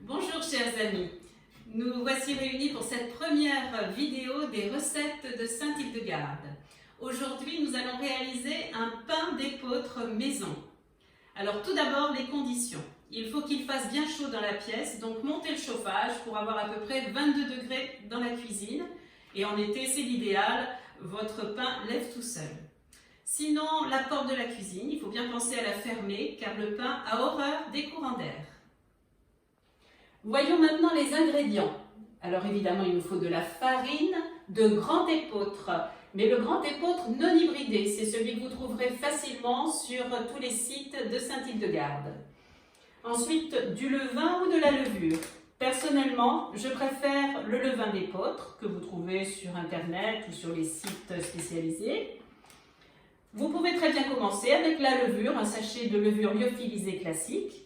Bonjour chers amis, nous voici réunis pour cette première vidéo des recettes de Saint-Hildegarde. Aujourd'hui nous allons réaliser un pain d'épeautre maison. Alors tout d'abord les conditions. Il faut qu'il fasse bien chaud dans la pièce, donc montez le chauffage pour avoir à peu près 22 degrés dans la cuisine. Et en été c'est l'idéal, votre pain lève tout seul. Sinon la porte de la cuisine, il faut bien penser à la fermer car le pain a horreur des courants d'air. Voyons maintenant les ingrédients. Alors évidemment, il nous faut de la farine de grand épeautre, mais le grand épeautre non hybridé, c'est celui que vous trouverez facilement sur tous les sites de Saint-Hildegarde. Ensuite, du levain ou de la levure. Personnellement, je préfère le levain d'épeautre que vous trouvez sur internet ou sur les sites spécialisés. Vous pouvez très bien commencer avec la levure, un sachet de levure lyophilisée classique.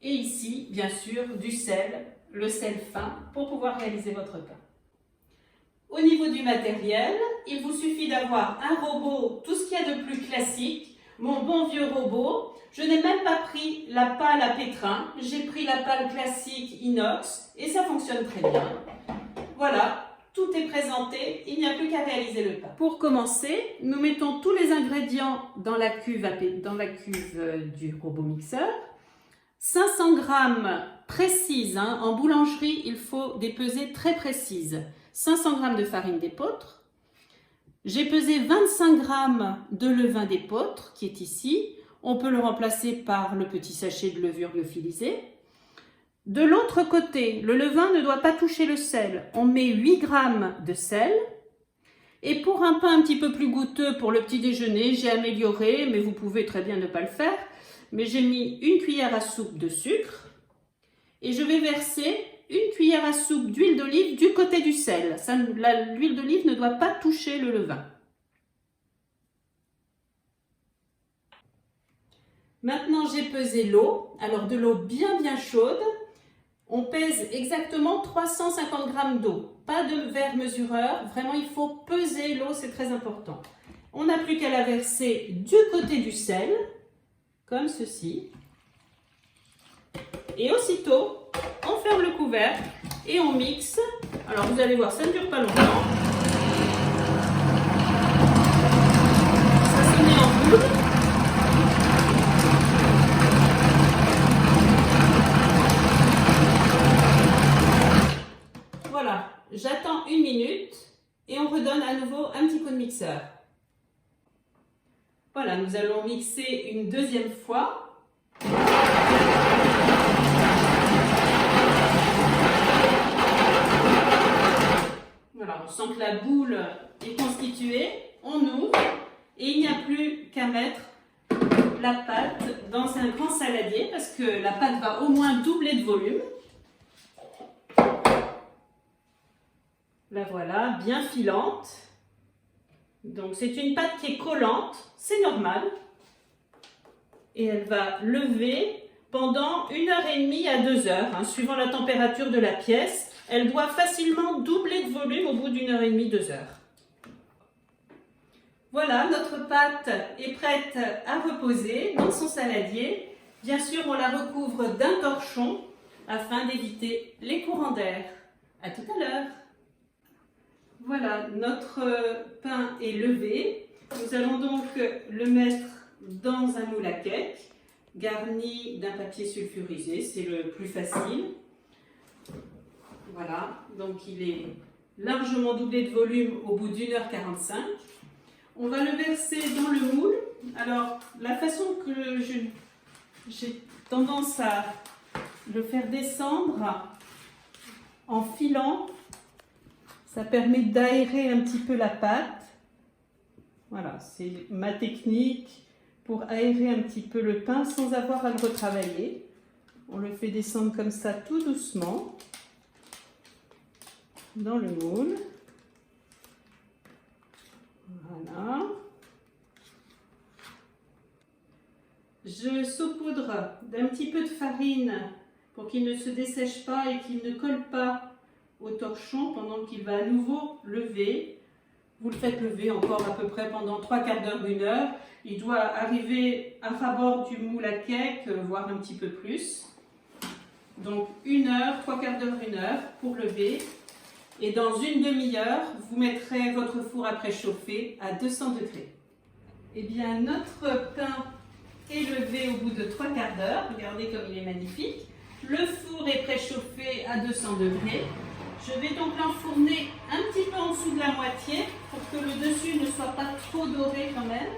Et ici, bien sûr, du sel, le sel fin, pour pouvoir réaliser votre pain. Au niveau du matériel, il vous suffit d'avoir un robot, tout ce qu'il y a de plus classique, mon bon vieux robot. Je n'ai même pas pris la pâle à pétrin, j'ai pris la pâle classique inox et ça fonctionne très bien. Voilà, tout est présenté, il n'y a plus qu'à réaliser le pain. Pour commencer, nous mettons tous les ingrédients dans la cuve du robot mixeur. 500 g précises, en boulangerie il faut des pesées très précises. 500 g de farine d'épeautre. J'ai pesé 25 g de levain d'épeautre qui est ici. On peut le remplacer par le petit sachet de levure lyophilisée. De l'autre côté, le levain ne doit pas toucher le sel. On met 8 g de sel. Et pour un pain un petit peu plus goûteux pour le petit déjeuner, j'ai amélioré, mais vous pouvez très bien ne pas le faire. Mais j'ai mis une cuillère à soupe de sucre et je vais verser une cuillère à soupe d'huile d'olive du côté du sel. L'huile d'olive ne doit pas toucher le levain. Maintenant, j'ai pesé l'eau. Alors, de l'eau bien chaude. On pèse exactement 350 g d'eau. Pas de verre mesureur. Vraiment, il faut peser l'eau, c'est très important. On n'a plus qu'à la verser du côté du sel. Comme ceci. Et aussitôt, on ferme le couvercle et on mixe. Alors vous allez voir, ça ne dure pas longtemps. Ça se met en boule. Voilà, j'attends 1 minute et on redonne à nouveau un petit coup de mixeur. Voilà, nous allons mixer une deuxième fois. Voilà, on sent que la boule est constituée. On ouvre et il n'y a plus qu'à mettre la pâte dans un grand saladier parce que la pâte va au moins doubler de volume. La voilà, bien filante. Donc c'est une pâte qui est collante, c'est normal. Et elle va lever pendant 1h30 à 2h, suivant la température de la pièce. Elle doit facilement doubler de volume au bout d'1h30, 2h. Voilà, notre pâte est prête à reposer dans son saladier. Bien sûr, on la recouvre d'un torchon afin d'éviter les courants d'air. À tout à l'heure. Voilà, notre pain est levé. Nous allons donc le mettre dans un moule à cake, garni d'un papier sulfurisé, c'est le plus facile. Voilà, donc il est largement doublé de volume au bout d'1h45. On va le verser dans le moule. Alors, la façon que j'ai tendance à le faire descendre en filant, ça permet d'aérer un petit peu la pâte. Voilà, c'est ma technique pour aérer un petit peu le pain sans avoir à le retravailler. On le fait descendre comme ça tout doucement dans le moule. Voilà. Je saupoudre d'un petit peu de farine pour qu'il ne se dessèche pas et qu'il ne colle pas au torchon pendant qu'il va à nouveau lever. Vous le faites lever encore à peu près pendant 3/4 d'heure, 1 heure. Il doit arriver à ras-bord du moule à cake, voire un petit peu plus. Donc 1 heure, 3/4 d'heure, 1 heure pour lever. Et dans une demi-heure, vous mettrez votre four à préchauffer à 200 degrés. Eh bien, notre pain est levé au bout de 3/4 d'heure. Regardez comme il est magnifique. Le four est préchauffé à 200 degrés. Je vais donc l'enfourner un petit peu en dessous de la moitié pour que le dessus ne soit pas trop doré quand même.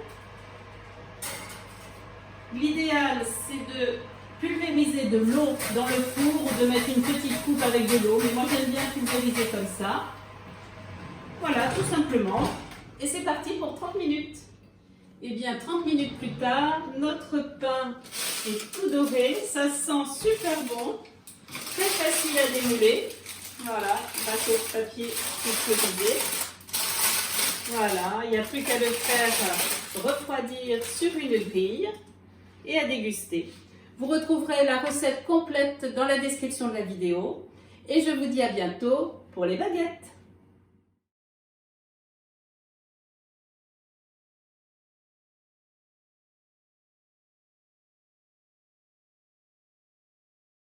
L'idéal, c'est de pulvériser de l'eau dans le four ou de mettre une petite coupe avec de l'eau. Mais moi, j'aime bien pulvériser comme ça. Voilà, tout simplement. Et c'est parti pour 30 minutes. Et bien, 30 minutes plus tard, notre pain est tout doré. Ça sent super bon. Très facile à démouler. Voilà, bateau de papier pulvérisé. Voilà, il n'y a plus qu'à le faire refroidir sur une grille et à déguster. Vous retrouverez la recette complète dans la description de la vidéo. Et je vous dis à bientôt pour les baguettes.